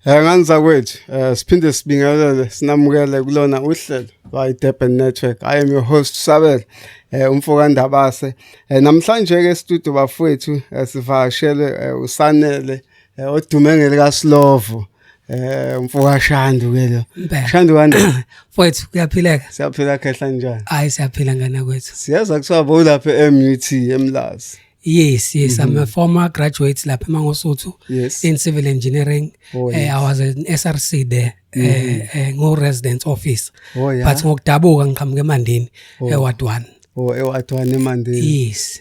Nganza kwethu siphinde sibingelele sinamukele kulona uhlelo by Durban Network. I am your host Sabel umfoka Ndabase. Namhlanje ke studio bafowethu sivakashele uSanele odume ngelika Slovo. Umfoka Shandu ke lo. Shandu kanjani? Mfowethu kuyaphileka. Siyaphila kahle njani? Hayi siyaphila ngana kwethu. Siyaza kusaba lapha eMUT eMlazi. Yes, I'm a former graduate lapha eMangosuthu in civil engineering. I was an SRC there, ngo resident office. But ngokudabuka ngiqhamuke eMandeni eWard 1. eWard 1 eMandeni. Yes.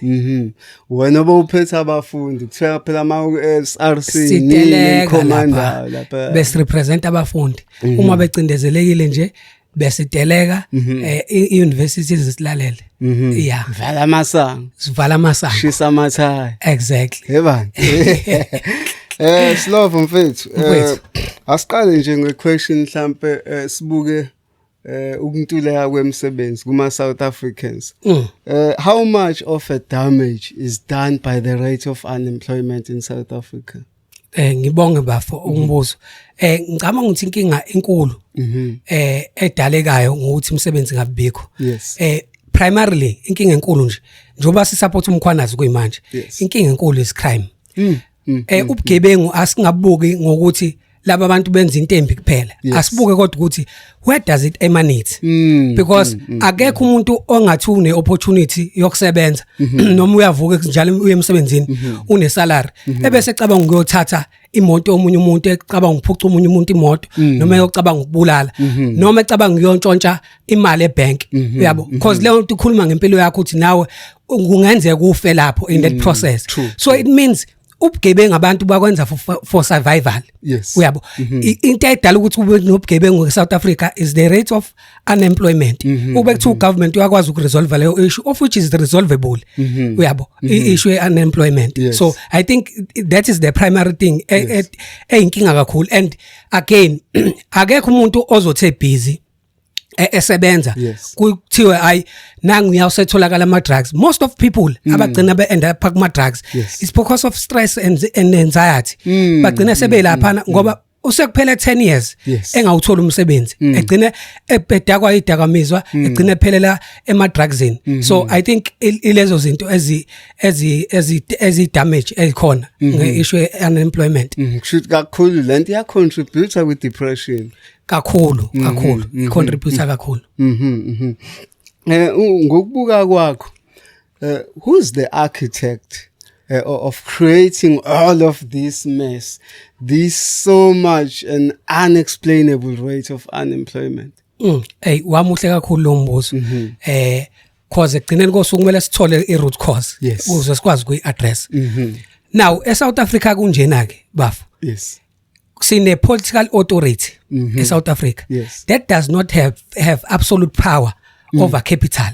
Wena bowuphethe abafundi kuthiwa phela ama SRC ni commander lapha. Bes represent abafundi. Uma becindezelekile nje besiteleka universities zisilalele. Yeah. Vala masango. Sivala masango. Shisa mathaya. Exactly. Yebani. Slovo mfethu. Asiqale nje ngequestion mhlambe sibuke ukuntuleka kwemsebenzi kuma South Africans. How much of a damage is done by the rate of unemployment in South Africa? Ngibonge bafo umbuzo. Ngicabanga ukuthi inkinga enkulu edalekayo ngokuthi umsebenzi ngabikho. Yes. Primarily inkinga enkulu nje njoba sisupport umkhwanazi kuyimanje. Inkinga enkulu is crime. Ubugebengu asingabuki ngokuthi laba abantu benza into embi kuphela. Asibuke kodwa ukuthi where does it emanate? Because akekho umuntu ongathi une opportunity yokusebenza noma uyavuka njalo uye emsebenzini une salary ebese ecabanga ukuyothatha imoto omunye umuntu ecabanga ukuphuca omunye umuntu imoto noma eyocabanga ukubulala noma ecabanga uyontshontsha imali ebank uyabo because leyo nto ikhuluma ngempilo yakho uthi nawe kungenzeka ufe lapho in that process. So it means ubugebengu abantu bakwenza for survival. Uyabo into edala ukuthi ube nobugebengu eSouth Africa is the rate of unemployment. Ube kuthi government uyakwazi ukuresolve leyo issue of which is resolvable. Uyabo issue unemployment. So I think that is the primary thing eyinkinga kakhulu. And again akekho umuntu ozothe busy esebenza kuthiwe ay nangu uyawusetholakala ama drugs. Most of people abagcina be end up kuma drugs it's because of stress and anxiety. Bagcina sebelapha ngoba usekuphela 10 years engawuthola umsebenzi egcine ebhedakwa idakamizwa egcine ephelela ema drugsini. So I think ilezo zinto ezi damage ekhona ngeissue unemployment. Kushuthi kakhulu lento ya contribute with depression. Kakhulu contribute kakhulu. Ngokubuka kwakho who's the architect of creating all of this mess, this so much an unexplainable rate of unemployment? Wamuhle kakhulu lo mbuzo. Cause egcineni kosuku kumele sithole iroot cause ukuze sikwazi ukuyi-address. Now eSouth Africa kunjena ke bafu. Sine political authority in South Africa that does not have absolute power over capital.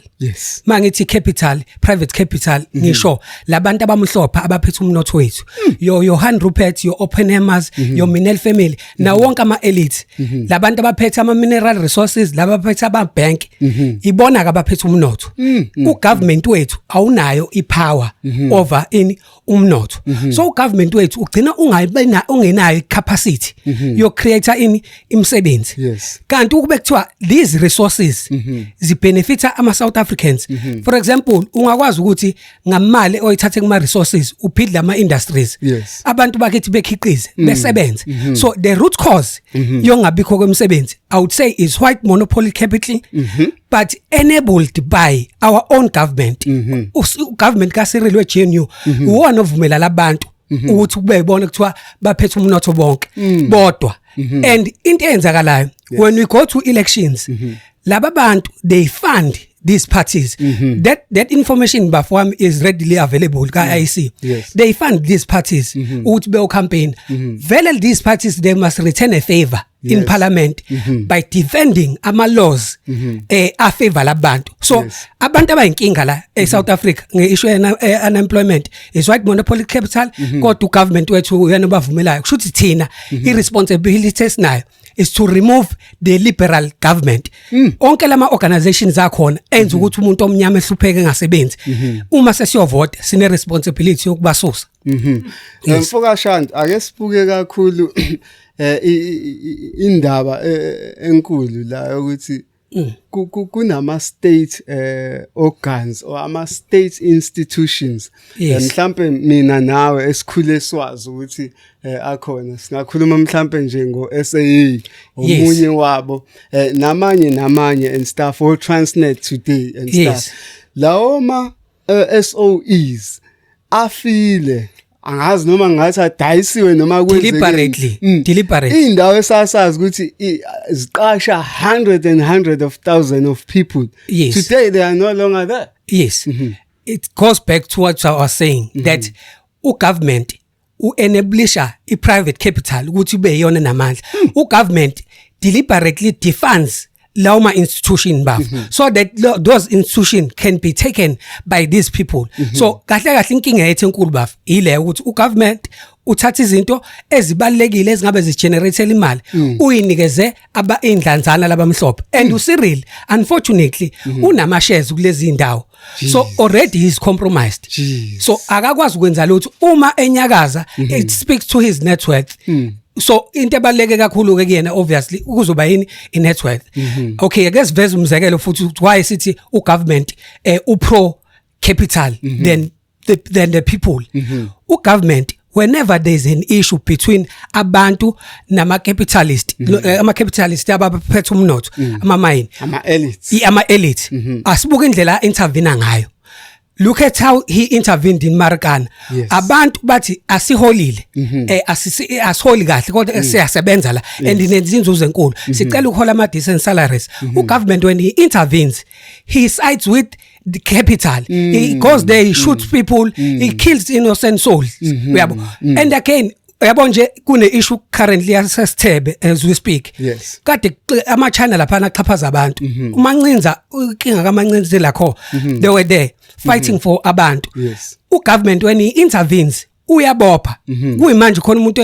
Mangithi capital, private capital, ngisho labantu abamhlopha abaphethe umnotho wethu. Your Johan Rupert, your Oppenheimers, your Minel family, na wonke ama elite. Labantu abaphethe ama mineral resources, laba abaphethe ama bank, ibona abaphethe umnotho. Ugovernment wethu awunayo ipower over umnotho. So ugovernment wethu ugcina ungenayo icapacity yo creator imsebenzi. Kanti ukube kuthiwa these resources benefita ama South Africans. For example, ungakwazi ukuthi ngamali oyithathe kuma resources uphidla ama industries. Abantu bakithi bekhiqize besebenze. So the root cause yongabikho kwemsebenzi I would say is white monopoly capital but enabled by our own government. Government ka Cyril GNU uwona ovumela labantu ukuthi kube ibona kuthiwa baphethe umnotho bonke bodwa. And into eyenzakalayo when we go to elections laba bantu they fund these parties. That information bafwami is readily available ka IC. They fund these parties ukuthi be campaign. Vele these parties they must return a favor in parliament by defending ama laws a favor labantu. So abantu abayinkinga la eSouth Africa ngeissue unemployment is white monopoly capital kodwa government wethu uyena bavumelayo kushuthi thina irresponsibilities nayo is to remove the liberal government. Onke lama organizations akhona enza ukuthi umuntu omnyama ehlupheke ngasebenzi uma sesiyovota sine responsibility yokubasusa. Mfoka Shanti ake sibuke kakhulu indaba enkulu la ukuthi kunama state organs or ama state institutions mhlambe mina nawe esikhule swazi ukuthi akhona singakhuluma mhlambe nje ngo SAA omunye wabo namanye and stuff or Transnet today and stuff lawo ma SOEs afile angazi noma ngathi adayisiwe noma deliberately indawo esasazi ukuthi iziqasha hundreds of thousands of people. Today they are no longer there. It goes back to what I was saying that government enablisha private capital ukuthi ube yona namandla. Government deliberately defunds lauma institution so that those institutions can be taken by these people. So kahle inkinga yethu enkulu bafo ile ukuthi government uthatha izinto ezibalekile ezingabe zigenerate imali uyinikeze indlanzana labamhlophe and uCyril unfortunately unama shares kulezi indawo. So already he's compromised. So akakwazi ukwenza lutho uma enyakaza it speaks to his net worth. So into ebaleke kakhulu ke kuyena obviously ukuzoba yini net worth. Okay, I guess veza umzekelo futhi why sithi government pro capital than the people. Government whenever there's an issue between abantu nama capitalist ama capitalist abaphethe umnotho ama mine ama elites asibuke indlela intervene ngayo. Look at how he intervened in Marikana. Abantu bathi asiholile asiholi kahle kodwa siyasebenza la and inenza inzuzo enkulu. Sicela ukuhola ama decent salaries. Government when he intervenes he sides with the capital. He goes there, he shoots people, he kills innocent souls. And again yabo nje kune issue currently asesithebe as we speak. Kade ama channel lapha axhaphaza abantu. uMancinza inkinga kaMancinza lakho they were there fighting for abantu. Government when he intervenes uyabopha kuyimanje khona umuntu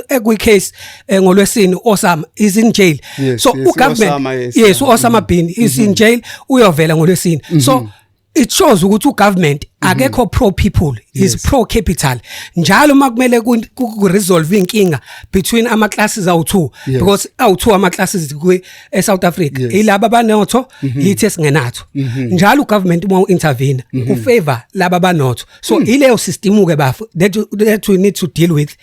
ekwi case ngolwesini Osama is in jail. So government Osama bin is in jail uyovela ngolwesini. So it shows ukuthi government akekho pro people is pro capital njalo makumele ku resolve inkinga between ama classes awu2 because awu2 ama classes ku South Africa ilaba banotho yithi singenatho njalo government uma intervene u favor laba banotho. So ileyo system ke bafo that we need to deal with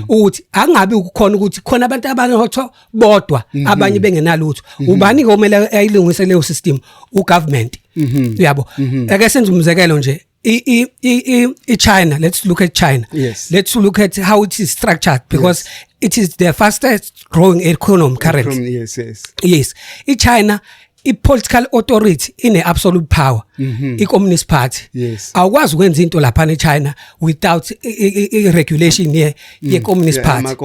ukuthi angabi ukukhona ukuthi khona abantu abanotho bodwa abanye bengenalutho ubani komele ayilungise leyo system government. Yabo ake senze umzekelo nje China, let's look at China. Let's look at how it is structured because it is the fastest growing economy currently. Yes. China political authority in absolute power. Communist party. Awukwazi ukwenza into lapha eChina without regulation ye communist party.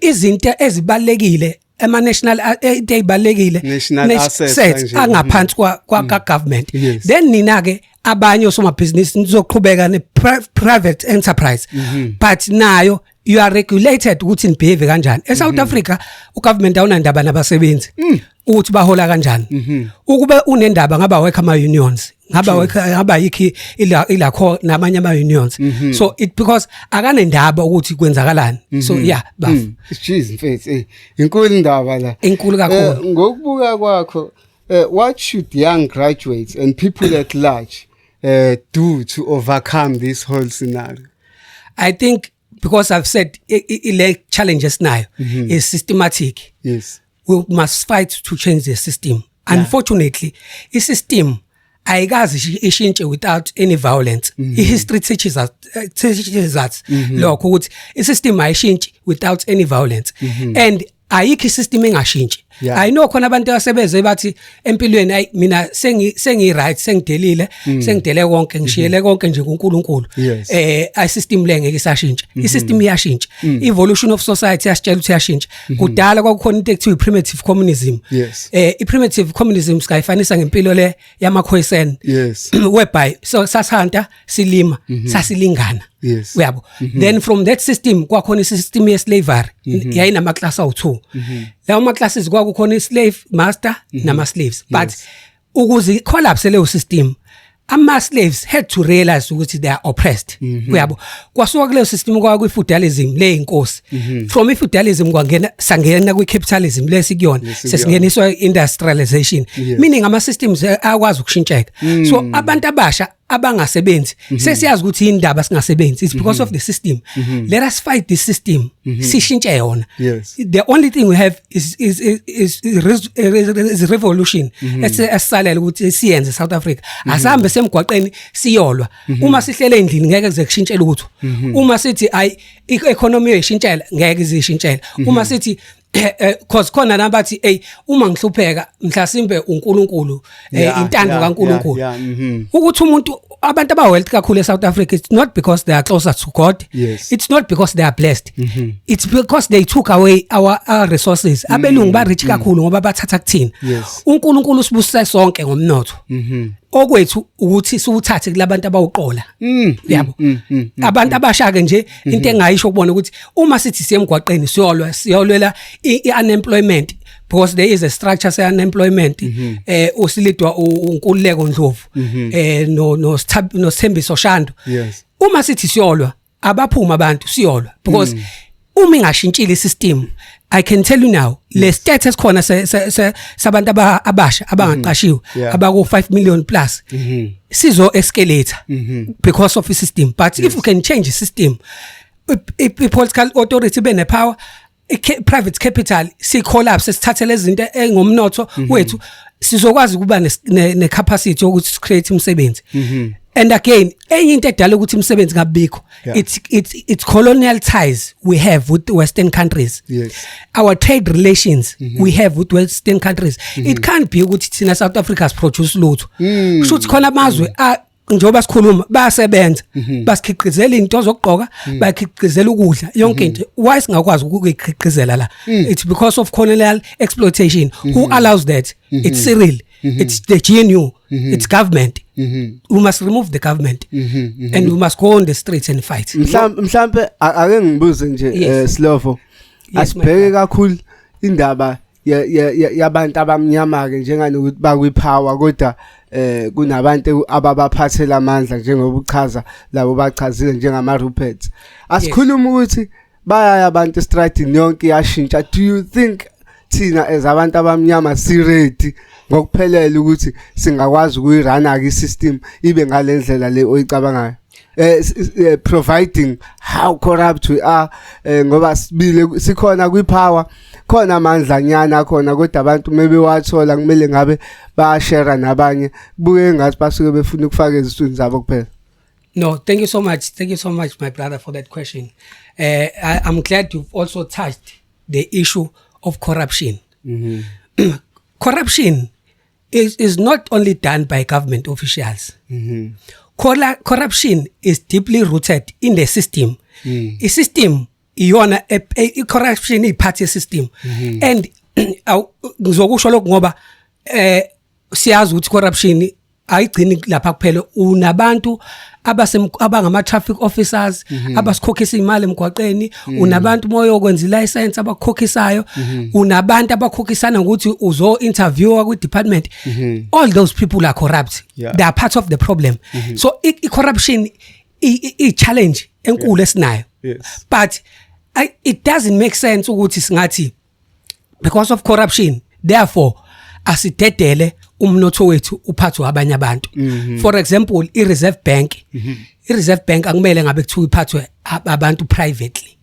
Izinto ezibalekile ama national assets angaphansi kwa government. Then nina ke abanye osoma business nizoqhubeka ne private enterprise but nayo you are regulated ukuthi in behave kanjani. South Africa government awunandaba nabasebenzi ukuthi bahola kanjani. Ukube unendaba ngaba work ama unions ngaba yiki ilakho namanye ama unions. So it because akanendaba ukuthi kwenzakalani. So jeez mfethu inkulu indaba la inkulu kakhulu. Ngokubuka kwakho what should young graduates and people at large do to overcome this whole scenario? I think because I've said challenges now is systematic. We must fight to change the system. Unfortunately, the system ayikazi ishintshe without any violence. History teaches us lokho ukuthi isystem ayishintshi without any violence. And ayikho system engashintshi. I know khona abantu abasebeze bathi empilweni ay mina sengi right sengidelile sengidele konke ngishiyele konke nje kuNkulunkulu. I system lengeke isashintsha. I-system iyashintsha. Evolution of society yasitshela ukuthi yashintsha. Kudala kwakukhona into ekuthiwa primitive communism. I-primitive communism skayifanisa ngempilo le yamakhosana. Whereby so sasihanta silima sasilingana. Uyabo. Then from that system kwakhona i-system ye slavery yayinama class awu2. Lawo ma classes kwakukhona slave master nama slaves but ukuze collapse leyo system ama-slaves had to realize ukuthi they are oppressed. Uyabo. Kwasuka kuleyo system kwa kwi-feudalism le inkosi. From i-feudalism sangena kwi-capitalism lesikuyona. Sesingeniswa industrialization. Meaning ama-systems akwazi ukushintsheka. So abantu abasha abangasebenzi sesiyazi ukuthi indaba singasebenzi. It's because of the system. Let us fight this system. Sishintshe yona. The only thing we have is revolution. Esisalela ukuthi siyenze South Africa. Asambe semgwaqeni siyolwa. Uma sihlele endlini ngeke kuze kushintshe lutho. Uma sithi ay i-economy yeshintshela ngeke izishintshela. Uma sithi cause khona nabathi uma ngihlupheka mhlasimbe uNkulunkulu intando kaNkulunkulu ukuthi umuntu abantu abawealth kakhulu eSouth Africa, it's not because they are closer to God. It's not because they are blessed. It's because they took away our resources. Abelungu ba rich kakhulu ngoba bathatha kuthina. uNkulunkulu usibusisa sonke ngomnotho. Okwethu ukuthi siwuthathe kulabantu abawuqola. Yabo. Abantu abasha ke nje into engayisho ukubona ukuthi uma sithi siyemgwaqeni siyolwela i-unemployment, because there is a structure say unemployment usilidwa uNkululeko Ndlovu no Sthembiso Shando. Uma sithi siyolwa abaphuma abantu siyolwa because uma ingashintshile isystem, I can tell you now, le status khona sabantu abasha abangaqashiwe abako 5 million plus sizo escalator because of the system. But if we can change the system, political authority bene power, private capital si collapse sithathe lezi zinto engomnotho wethu, sizokwazi kuba ne capacity ukuthi create umsebenzi. And again, enye into edala ukuthi umsebenzi ngabikho, it's colonial ties we have with Western countries. Our trade relations we have with Western countries. It can't be ukuthi thina South Africa has produced lutho. Shuthi khona amazwe njoba sikhuluma basebenza basikhiqizela into zokugqoka, bakhiqizela ukudla yonke into. Why singakwazi ukukhiqizela la? It's because of colonial exploitation. Who allows that? It's Cyril. It's the GNU. It's government. We must remove the government and we must go on the streets and fight. Mhlambe ake ngibuze nje Slovo, asibheke kakhulu indaba yabantu abamnyama ke njenganokuthi bakwipower, kodwa kunabantu ababaphathela amandla njengoba uchaza labo bachazile njengama Ruperts. Asikhuluma ukuthi bayaya abantu stratini yonke yashintsha. Do you think thina as abantu abamnyama si ready ngokuphelela ukuthi singakwazi ukuyirana ke system ibe ngalendlela le oyicabangayo? Providing how corrupt we are, ngoba sibile sikhona kwipower, khona amandla nyana khona, kodwa abantu maybe wathola kumele ngabe ba-share nabanye, buke ngathi basuke befuna ukufaka iziswini zabo kuphela. No, thank you so much. Thank you so much, my brother, for that question. I'm glad you've also touched the issue of corruption. Corruption is not only done by government officials. Corruption is deeply rooted in the system. A system, iyona corruption is party system. And ngizokusho lokho ngoba siyazi ukuthi corruption ayigcini lapha kuphela. Unabantu abangama traffic officers abasikhokhisa imali emgwaqeni, unabantu moyo okwenza license abakhokhisayo, unabantu abakhokhisana ukuthi uzo interviewer ku department. All those people are corrupt. They are part of the problem. So corruption is challenge enkulu esinayo. But it doesn't make sense ukuthi singathi because of corruption therefore asidedele umnotho wethu uphathwa abanye abantu. For example, i-Reserve Bank, i-Reserve Bank akumele ngabe kuthiwa iphathwe abantu privately.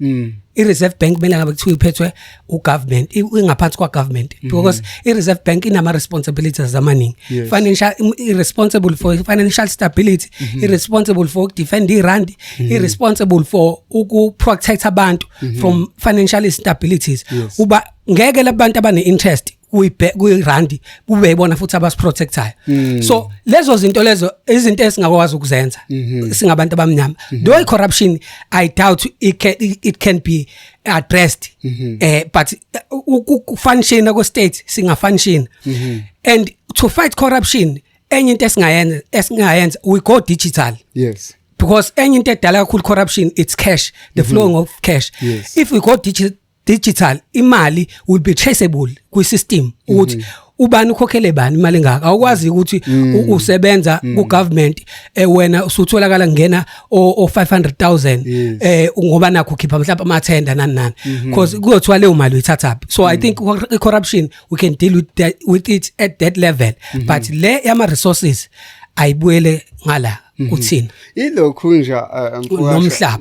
I-Reserve Bank kumele ngabe kuthiwa iphethwe ugovernment, ingaphansi kwa government, because i-Reserve Bank inama responsibilities amaningi. Financial, irresponsible for financial stability, irresponsible for defend irand, irresponsible for protect abantu from financial instabilities. Uba ngeke labantu abane interest kuyirandi kube yibona futhi abasiprotectayo. So lezo zinto lezo izinto esingakwazi ukuzenza singabantu abamnyama. Though corruption I doubt it can be addressed, but function ko state singa function. And to fight corruption enye into esingayenza we go digital. Because enye into edala kakhulu corruption it's cash, the flowing of cash. If we go digital, imali will be traceable kwi system ukuthi ubani ukhokhele bani imali engaka awukwazi ukuthi usebenza ku government wena usutholakala ngena o 500,000 ngoba nakho ukhipha mhlawumbe amathenda nani because kuyothiwa leyo mali uyithatha so I think corruption we can deal with it at that level but le yama resources ayibuyele ngala kuthina ilokhu nje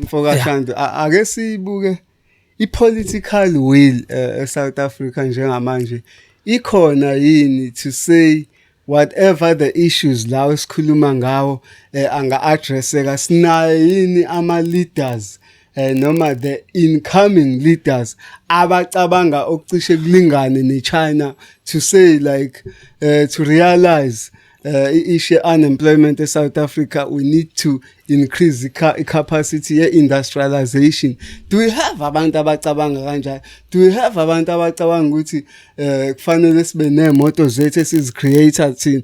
mfokashando ake sibuke I-political will South Africa njengamanje ikhona yini to say whatever the issues la esikhuluma ngawo anga addresseka sinayo yini ama leaders noma the incoming leaders abacabanga okucishe kulingane neChina to say like to realize issue unemployment in South Africa we need to increase the capacity industrialization. Do we have abantu abacabanga kanjani? Do we have abantu abacabanga ukuthi kufanele sibe nemoto zethu esizicreator thina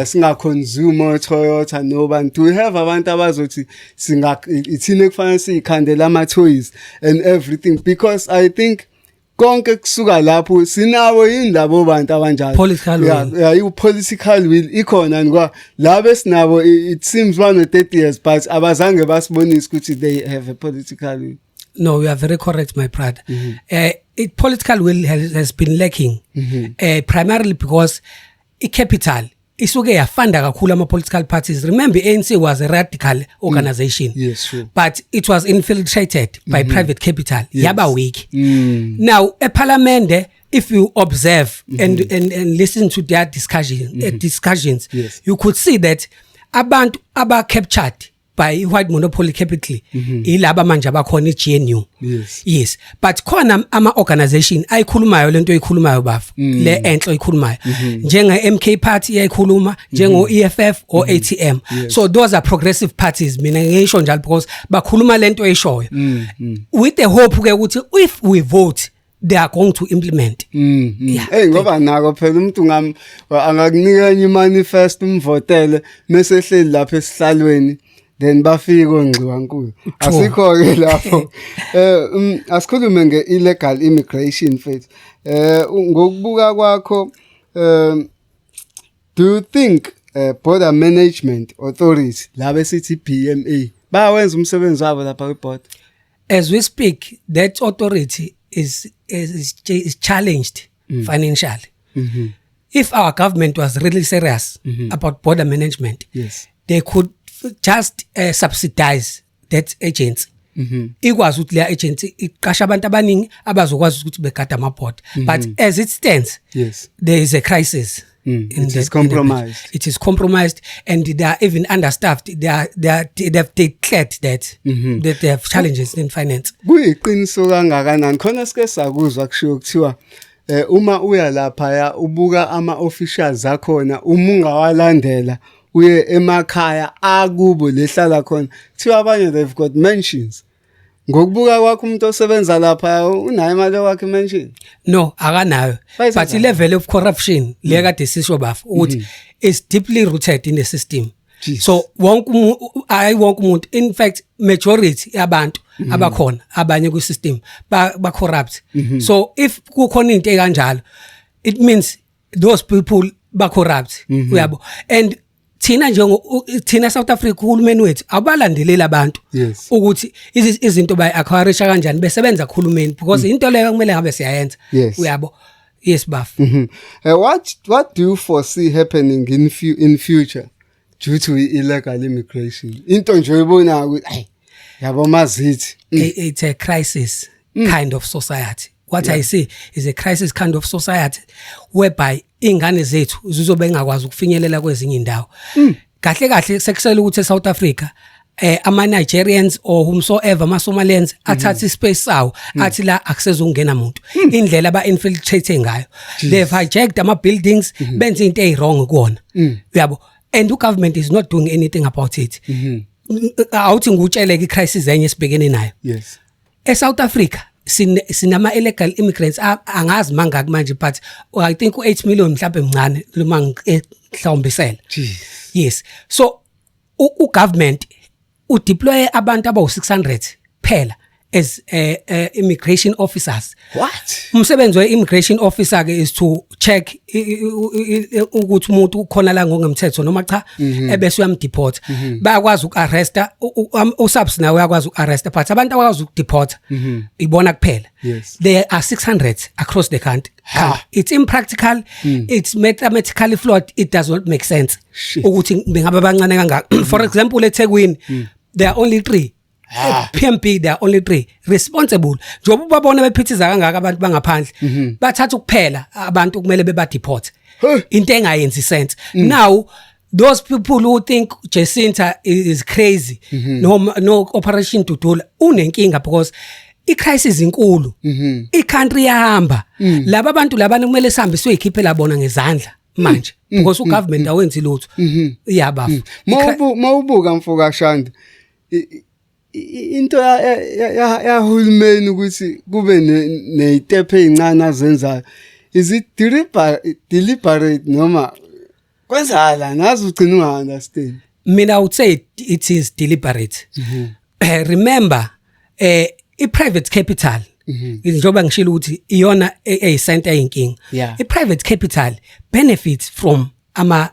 singa consumer Toyota nobani? Do we have abantu abazothi ithina kufanele sikhandela ama toys and everything because I think konke kusuka lapho sinawo indaba abantu abanjalo political will political will ikhona ngoba labe sinabo it seems 130 years but abazange basibonisa ukuthi they have a political will. No, you are very correct my brother. Political will has been lacking primarily because capital isuke yafunda kakhulu ama political parties. Remember ANC was a radical organization. Yes, sure. But it was infiltrated by private capital. Yaba weak. Now a parliament if you observe and listen to their discussions yes. You could see that abantu aba captured by white monopoly capital ilaba manje abakhona iGNU yes but khona ama organization ayikhulumayo lento eyikhulumayo bafu le enhlo eyikhulumayo njenge MK party yayikhuluma njengo EFF or ATM so those are progressive parties mina ngisho njalo because bakhuluma lento eyishoyo with the hope ke ukuthi if we vote they are going to implement. Hey ngoba nako phela umuntu angakunika enye manifest umvotele mase hleli lapha esihlalweni then bafika ongciwankulu asikho ke lapho asikhulume ngeillegal immigration faith ngokubuka kwakho do you think border management authorities labe sithi BMA bawenza umsebenzi wabo lapha kwiborder as we speak that authority is challenged financially if our government was really serious about border management yes they could just subsidize that agency ikwazi ukuthi le agency iqasha abantu abaningi abazokwazi ukuthi begada ama border but as it stands yes there is a crisis it is compromised it is compromised and they are even understaffed they have declared that that they have challenges in finance kuyiqiniso kangakanani khona sike sakuzwa kushiwo kuthiwa uma uya lapha ya ubuka ama officials akhona uma ungawalandela uye emakhaya akubo lehlala khona thiwa abanye they've got mentions ngokubuka kwakho umuntu osebenza lapha unayo imali yakhe mention no akanayo but the level of corruption le kade sisho bafu ukuthi is deeply rooted in the system so wonke umuntu in fact majority yabantu abakhona abanye ku system ba corrupt so if kukhona into ekanjalo it means those people ba corrupt uyabo and thina South Africa uhulumeni wethu abalandelela abantu ukuthi izinto bayi-acquire kanjani besebenza kuhulumeni because into leyo kumele ngabe siyayenza uyabo yes baf what do you foresee happening in future due to illegal immigration into nje uyibona ukuthi yabo mazithi it's a crisis kind of society what I see is a crisis kind of society whereby ingane zethu zizobe engakwazi ukufinyelela kwezinye indawo kahle kahle sekusela ukuthi eSouth Africa ama Nigerians or whomsoever ama Somalians athatha ispace sawo athi la akusezongena umuntu indlela aba infiltrate ngayo they've hijacked ama buildings benze into ezirong kuona uyabo and the government is not doing anything about it awuthi ngutshele ke crisis enye esibhekene nayo yes eSouth Africa sinama illegal immigrants angazi mangaki manje but I think u8 million mhlawumbe mncane noma ngihlawumbisela yes so u government u deploy abantu aba u600 phela as immigration officers. What? Umsebenzi we-immigration officer ke is to check ukuthi umuntu ukhona la ngokungemthetho noma cha ebese uyamdeport. Bayakwazi ukarresta uSAPS nawe uyakwazi ukarresta but abantu abakwazi ukudeport ibona kuphela. Yes. There are 600 across the country. It's impractical, it's mathematically flawed, it does not make sense. Ukuthi bengabe bancane kangaka. For example, eThekwini there are only 3. PMP there are only 3 responsible. Njoba babona bephithiza kangaka abantu bangaphandle bathatha ukuphela abantu kumele bebadeport. Into engayenzi sense. Now those people who think Jacinta is crazy no operation Dudula unenkinga because i-crisis inkulu. I-country yahamba. Laba bantu labana kumele sihambiswe ikhiphela bona ngezandla manje because ugovernment awenzi lutho. Iyabafu. Mawubuka mfoka Shanda. Into yahulumeni ukuthi kube nezitepe ezincane azenzayo. Is it deliberate noma kwenzala nazi ugcina unga-understand? Mina I would say it is deliberate. Remember i-private capital njengoba ngishilo ukuthi iyona eyisenta eyinkinga. I-private capital benefits from ama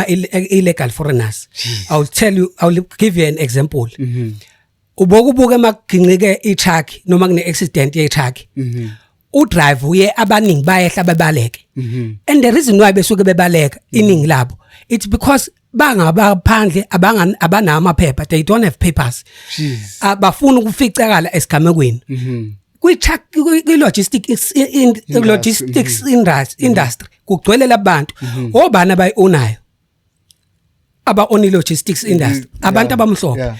illegal foreigners. I will give you an example. Ubokubuka maginqike i-truck noma kune accident ye-truck. Udrive uye abaningi bayehla bebaleke. And the reason why besuke bebaleka iningi labo it's because bangabaphandle abana amaphepha, they don't have papers. Abafuna ukuficakala esigamekweni. Kwi-logistics industry kugcwele labantu obana abayonayo aba-own logistics industry abantu abamhlophe.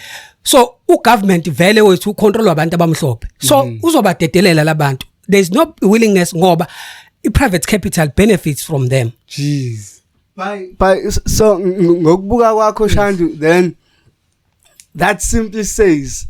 So ugovernment vele wethu ucontrol abantu abamhlophe. So uzobadedelela labantu. There is no willingness ngoba i-private capital benefits from them. Jeez. So ngokubuka kwakho Shandu, then that simply says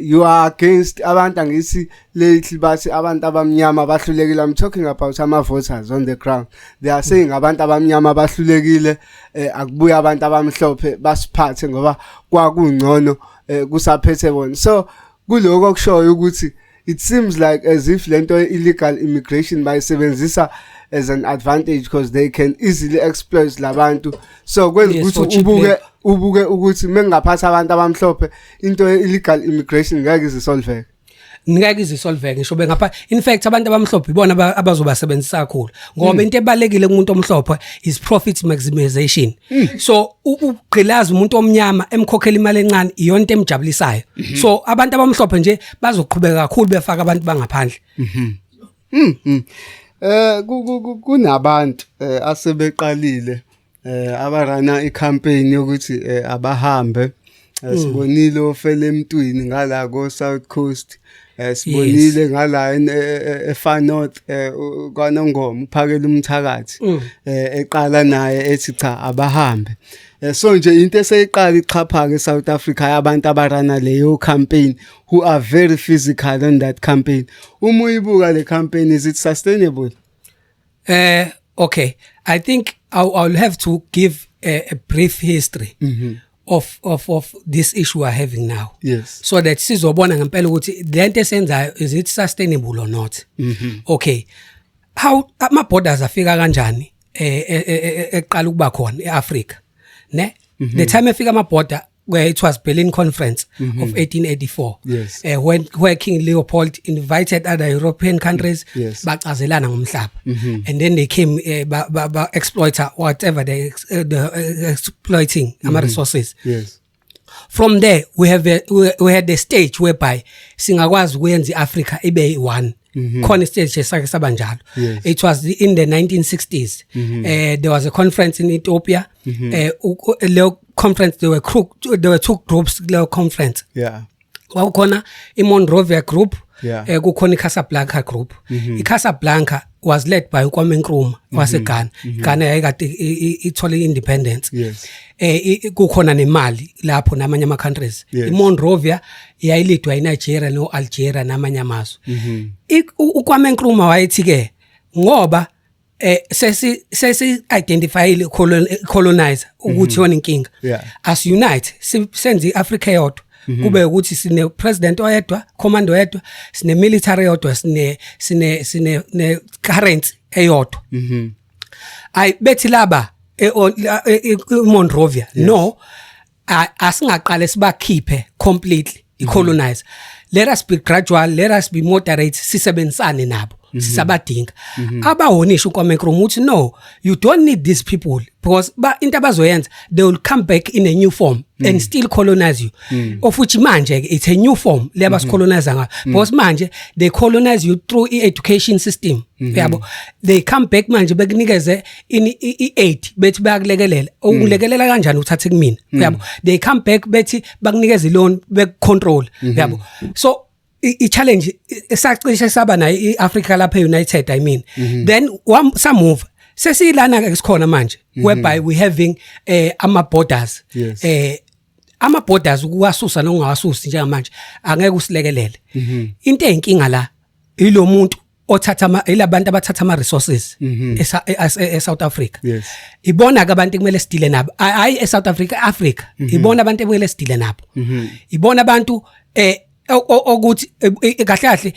you are against abantu angisi lately bathi abantu abamnyama bahlulekile. I'm talking about ama voters on the ground. They are saying abantu abamnyama bahlulekile akubuya abantu abamhlophe basiphathe ngoba kwakungcono kusaphethe bona. So kuloko kushoyo ukuthi it seems like as if lento illegal immigration bayisebenzisa as an advantage because they can easily exploit labantu. So kwenza ukuthi ubuke ukuthi mengaphatha abantu abamhlophe into illegal immigration ngeke izisolve. Ngeke izisolve ngisho ngapha. In fact abantu abamhlophe ibona abazobasebenzisa kakhulu ngoba into ebalekile kumuntu omhlophe is profit maximization. So ugqilaza umuntu omnyama emkhokhela imali encane iyona into emjabulisayo. So abantu abamhlophe nje bazoqhubeka kakhulu befaka abantu bangaphandle. Kunabantu asebeqalile abarana i-campaign yokuthi abahambe. Sibonile ofele emntwini ngala ko South Coast. Sibonile ngala eFar North kwaNongoma uphakela umthakathi eqala naye ethi cha abahambe. So nje into eseyiqala ichapha ke South Africa yabantu abarana leyo campaign who are very physical on that campaign. Uma uyibuka le campaign, is it sustainable? Okay, I think I'll have to give a brief history of this issue we're having now. Yes. So that sizobona ngempela ukuthi lento esenzayo is it sustainable or not. Okay. How ama borders afika kanjani eqala ukuba khona eAfrica, ne? The time efika ama border where it was Berlin Conference of 1884. Yes. Where King Leopold invited other European countries bacazelana ngomhlaba. And then they came exploiter whatever they exploiting ama resources. Yes. From there we had the stage whereby singakwazi ukuyenza iAfrica ibe one. Khona stage esake sabanjalo. It was in the 1960s. There was a conference in Ethiopia. Conference there were two groups leyo conference. Kwakukhona iMonrovia group, kukhona iCasablanca group. iCasablanca was led by uKwame Nkrumah waseGhana. Ghana yayikade ithole independence. Kukhona nemali lapho namanye ama countries. iMonrovia yayilidwa iNigeria noAlgeria namanye amazwe. uKwame Nkrumah wayethi ke ngoba sesi identifyile colonizer ukuthi yona inkinga. As unite senze iAfrica yodwa kube ukuthi sine president oyedwa, command oyedwa, sine military oyedwa, sine currency eyodwa. Ay bethi laba Monrovia no asingaqale sibakhiphe completely colonize. Let us be gradual, let us be moderate, sisebenzisane nabo. Sisabadinga abahonisha uKwamekrom uthi no, you don't need these people because into abazoyenza they will come back in a new form and still colonize you, of which manje it's a new form leba sicolonize ngayo because manje they colonize you through education system yabo. They come back manje bekunikeze i-aid bethi bayakulekelela ukulekelela kanjani uthathe kumina yabo. They come back bethi bakunikeze loan becontrol yabo. So i-challenge esacishe saba nayo i-Africa lapha United I mean then some move sesilana ke sikhona manje whereby we having ama borders ama borders ukuwasusa nongawasusi njengamanje angeke usilekelele. Into enkinga la ilo muntu othatha ilabantu abathatha ama resources eSouth Africa. Ibona ke abantu kumele sidile nabo hayi eSouth Africa ibona abantu kumele sidile nabo. Ibona abantu ukuthi kahle kahle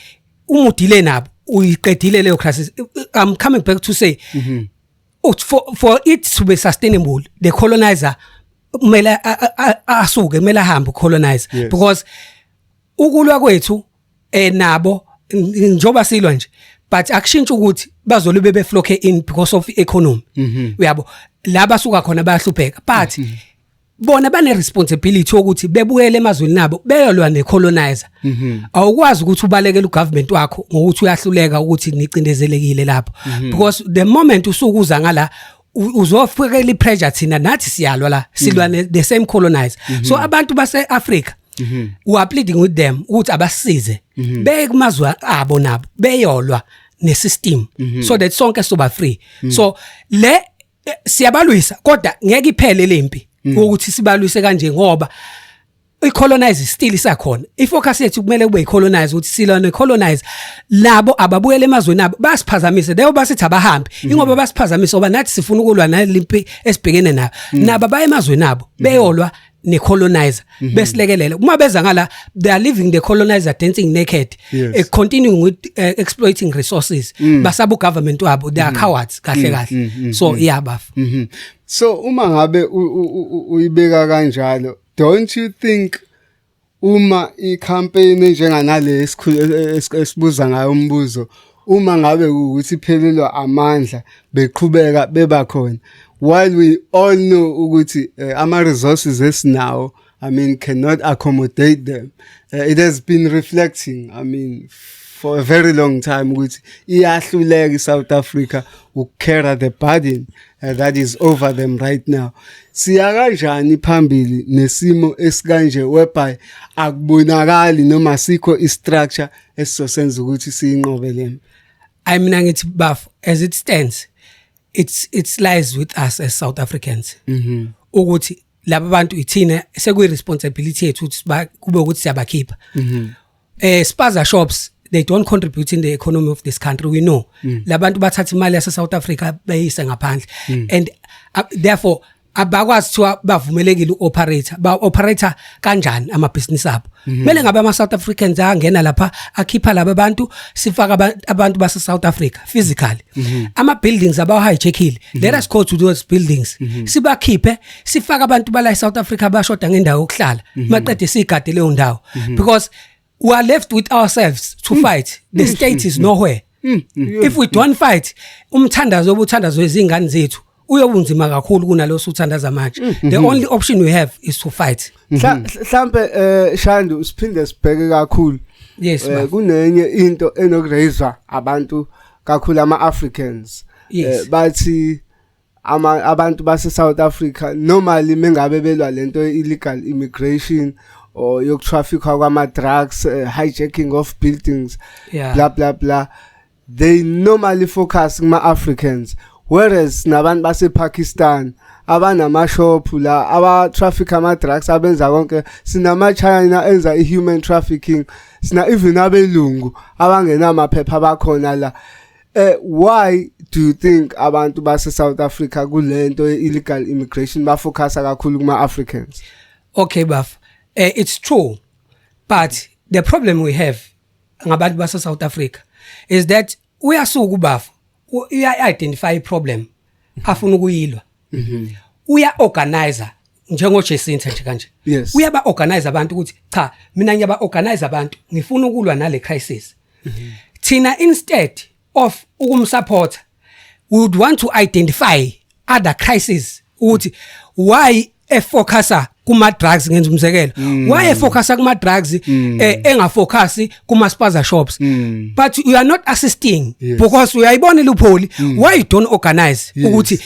umudile nabo uyiqedile leyo crisis. I'm coming back to say for it to be sustainable the colonizer kumele asuke kumele ahambe colonize because ukulwa kwethu nabo njoba silwa nje but akushintsha ukuthi bazolube befloke in because of economy uyabo laba suka khona bayahlupheka but bona bane responsibility ukuthi bebuyele emazweni nabo beyolwa necolonizer. Awukwazi ukuthi ubalekele ugovernment wakho ngokuthi uyahluleka ukuthi nicindezelekile lapho because the moment usukuza ngala uzofekela ipressure thina nathi siyalwa la silwa the same colonizer. So abantu base Africa we are pleading with them ukuthi abasize bekumazwe abo nabo beyolwa nesystem so that sonke soba free. So le siyabalwisa kodwa ngeke iphele lempi ukuthi sibalwise kanje ngoba icolonize still isakhona. Ifocus yethu kumele kube icolonize ukuthi sila necolonize labo ababuyele emazweni abo basiphazamise leyo basithi abahambi ingoba basiphazamise oba nathi sifuna ukulwa nalimpi esibhekene nayo nabo baye emazweni abo beyolwa necolonizer besilekelela uma beza ngala they are leaving the colonizer dancing naked continuing with exploiting resources basabu government wabo they are cowards kahle so iyabaf. So uma ngabe uyibeka kanjalo, don't you think uma i-campaign njenganale esibuza ngayo umbuzo uma ngabe ukuthi iphelelwa amandla beqhubeka bebakhona while we all know ukuthi ama resources esinawo I mean cannot accommodate them. It has been reflecting I mean for a very long time ukuthi iyahluleka iSouth Africa ucarry the burden that is over them right now. Siya kanjani phambili nesimo esikanje whereby akubonakali noma sikho istructure esizosenza ukuthi siyinqobelene. I mean ngithi baf as it stands it lies with us as South Africans ukuthi laba bantu ithina sekuyi responsibility yethu ukuthi kube ukuthi siyabakhipha. Spaza shops they don't contribute in the economy of this country we know. Labantu bathatha imali yase South Africa bayise ngaphandle and therefore abakwazi ukuthi bavumelekile uoperator operator kanjani ama business abo. Mele ngabe ama South Africans angena lapha akhipha laba bantu sifaka abantu base South Africa physically ama buildings abawa hijackile let us go to those buildings sibakhiphe sifaka abantu bala eSouth Africa bashoda ngendawo yokuhlala maqede sigade leyo ndawo because we are left with ourselves to fight. The state is nowhere. If we don't fight, umthandazo wezingane zethu uyobunzima kakhulu kunaloso uthandaza manje. The only option we have is to fight. Mhlambe Shandu siphinde sibheke kakhulu. Yes, kunenye into enokurayizwa abantu kakhulu ama Africans. Bathi abantu base South Africa normally mengabe belwa lento illegal immigration or yok traffic kwama drugs hijacking of buildings blah blah blah they normally focus kuma Africans whereas nabantu base Pakistan abanama shop la aba traffic ama drugs abenza konke sinama China enza ihuman trafficking sina even abelungu abangena amaphepha bakhona la. Why do you think abantu base South Africa kulento illegal immigration ba focus kakhulu kuma Africans? Okay baf it's true But the problem we have ngabantu base South Africa is that uyasuka ubafu uya-identify i-problem afuna ukuyilwa. Uya-organizer njengo Jacinta nje kanje. Uyaba-organize abantu ukuthi cha mina ngiyaba-organize abantu ngifuna ukulwa nale crisis. Thina instead of ukumsupport we would want to identify other crises ukuthi why efocusa kuma drugs ngenza umzekelo why efocusa kuma drugs engafocus kuma spaza shops but you are not assisting because uyayibona loophole why you don't organize ukuthi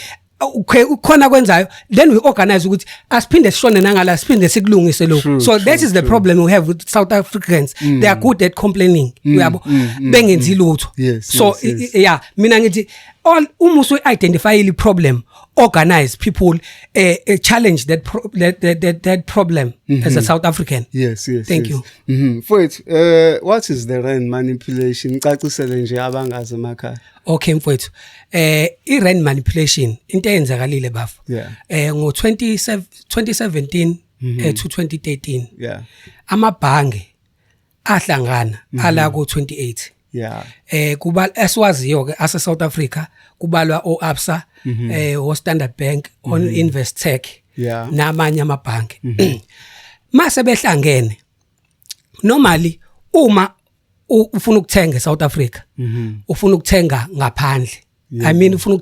ukhona kwenzayo then we organize ukuthi asiphinde sishone nangala siphinde sikulungise lokho. So that is the problem we have with South Africans. They are good at complaining uyabo bengenzi lutho. So yeah mina ngithi all umusu identify the problem, organize people, challenge that problem as a South African. Yes. Thank you. Mfowethu, what is the rand manipulation? Ngicacisele nje abangazi emakhaya. Okay mfowethu. I-rand manipulation into eyenzakalile bafu. Ngo 2017 to 2013. Amabhange ahlangana ala ku 28. Kuba eswaziyo ke ase South Africa kubalwa o-Absa, o-Standard Bank, on-Investec namanye amabhange. Mase behlangene normally uma ufuna ukuthenga eSouth Africa ufuna ukuthenga ngaphandle. I mean ufuna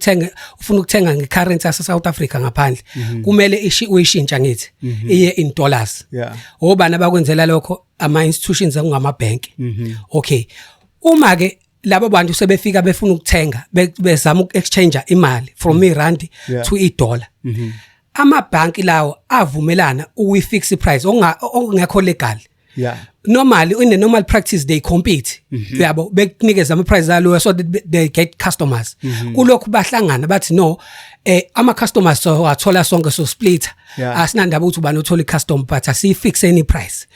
ukuthenga ngecurrency yase South Africa ngaphandle kumele uyishintsha ngithi iye in dollars. Obani abakwenzela lokho ama institutions ngama bank. Okay. Uma ke labo bantu sebefika befuna ukuthenga bezama uku-exchange imali from irand to i-dollar. Amabhanki lawo avumelana ukuyi-fix i-price ongekho legal. Normally in the normal practice they compete. Yabo bekunikeza ama-price alo so that they get customers. Kulokhu bahlangana bathi no ama customers so athola sonke so split. Asinandaba ukuthi ubani uthola i-custom but asifix any price.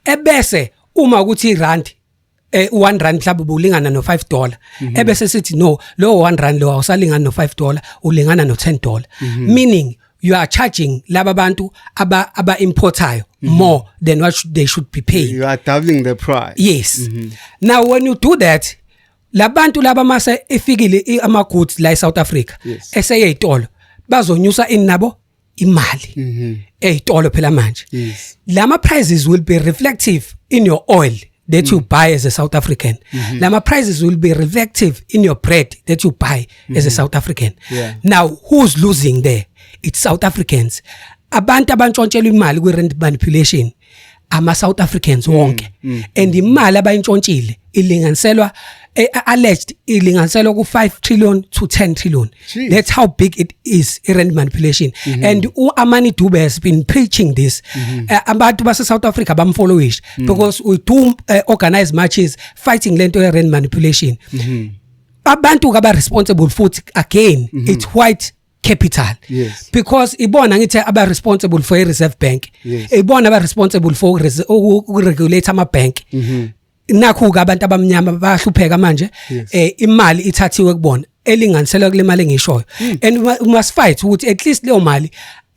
Ebese uma ukuthi irand 1 rand mhlawumbe bulingana no $5 ebese sithi no lo 1 rand lo awusalingana no $5 ulingana no $10 meaning you are charging laba bantu aba importayo more than what they should be paying. You are doubling the price. Yes. Now when you do that labantu laba mase efikile ama goods la eSouth Africa eseye itolo bazonyusa inabo imali eyitolo phela manje. Lama prices will be reflective in your oil that you buy as a South African. Lama prices will be reflective in your bread that you buy as a South African. Now who's losing there? It's South Africans. Abantu abantshontshela imali kwi-rand manipulation ama South Africans wonke. And imali abayintshontshile ilinganiselwa alleged ilinganiselwa ku 5 trillion to 10 trillion. That's how big it is, rand manipulation. And Amani Dube has been preaching this. Abantu base South Africa bamfollowish because we do organize marches fighting lento rand manipulation. Abantu kaba responsible futhi again it's white capital. Because ibona ngithi aba responsible for i-Reserve Bank. Ibona aba responsible for regulate ama bank. Nakho abantu abamnyama bahlupheka manje imali ithathiwe kubona elinganiselwa kule mali engishoyo and we must fight ukuthi at least leyo mali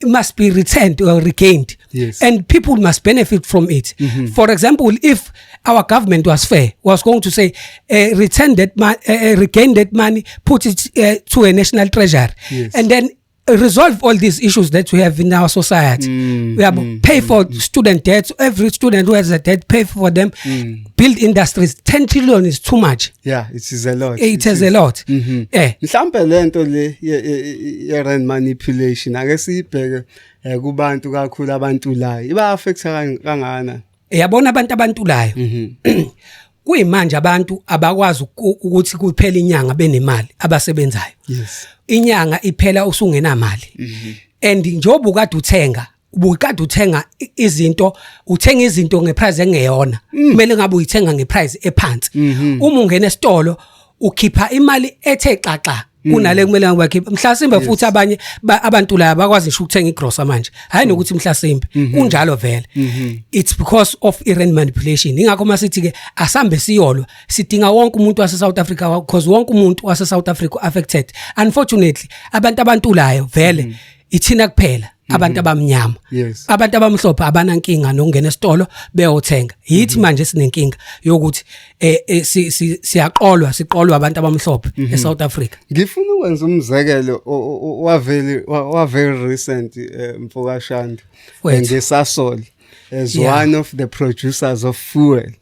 must be returned or regained. And people must benefit from it. For example, if our government was fair, was going to say return that regain that money, put it to a national treasury and then resolve all these issues that we have in our society. We have pay for student debts. Every student who has a debt, pay for them. Build industries. 10 trillion is too much. It is a lot. It is a lot. Mhlambe lento le ye-rand manipulation ake sibheke kubantu kakhulu abantu la iba affecta kangana. Yabona abantu abantulayo. Kuyimanje abantu abakwazi ukuthi kuphela inyanga benemali abasebenzayo. Inyanga iphela usungena mali. And njoba ukade uthenga izinto uthenga izinto ngeprice engeyona kumele ngabe uyithenga ngeprice ephansi. Uma ungena esitolo ukhipha imali ethe xaxa kunale kumele ngabakhipha mhlasimbe futhi abanye abantu la bakwazi ngisho ukuthenga igrocer manje hayi nokuthi mhlasimbe kunjalo vele. It's because of rand manipulation. Ingakho masithi ke asambe siyolwa sidinga wonke umuntu wase South Africa because wonke umuntu wase South Africa affected. Unfortunately abantu abantulayo vele ithina kuphela abantu abamnyama. Abantu abamhlophe abanankinga nokungena esitolo beyothenga. Yithi manje sinenkinga yokuthi siqolwa abantu abamhlophe eSouth Africa. Ngifuna ukwenza umzekelo wa very recent Mfokashanda ngeSasol as one of the producers of fuel.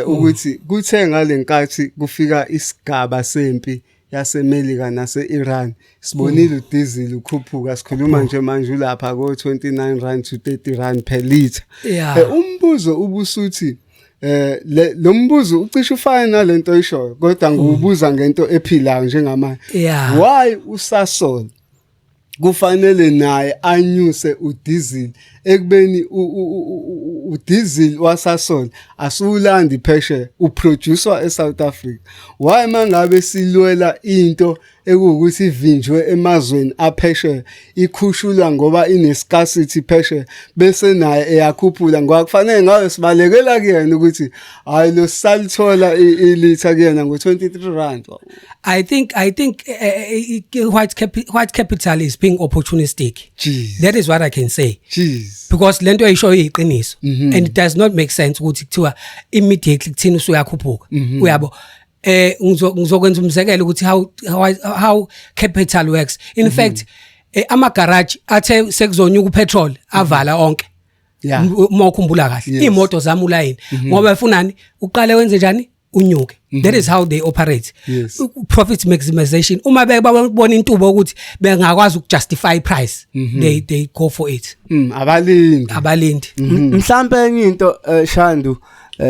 Ukuthi kuthe ngalenkathi kufika isigaba sempi yaseMelika nase-Iran sibonile uDiesel ukhuphuka sikhuluma nje manje lapha ko 29 rand to 30 rand per liter. Umbuzo ubusuthi lo mbuzo ucishe ufana nalento oyishoyo kodwa ngubuza ngento ephilayo njengamanje. Why uSasol kufanele naye anyuse uDiesel ekubeni uDiesel waSasol asulandi pheshe uproducer eSouth Africa? Why mangabe silwela into ekuwukuthi ivinjwe emazweni apheshe ikhushulwa ngoba inescarcity pheshe bese naye eyakhuphula ngoba kufanele ngawe sibalekela kuyena ukuthi hayi lo salithola ilitha kuyena ngo23 rand. I think white capital is being opportunistic. Jeez. That is what I can say. Jeez. Because lento ayisho iqiniso and it does not make sense ukuthi kuthiwa immediately kuthina usuyakhuphuka. Uyabo ngizokwenza umzekelo ukuthi how capital works. In fact ama garage athe sekuzonyuka upetrol avala onke. Uma ukhumbula kahle imoto zama ulayini ngoba efunani uqale wenze njani unyuke. That is how they operate. Profit maximization. Uma babona intubo ukuthi bengakwazi ukujustify price, they go for it. Abalindi. Mhlambe enye into Shandu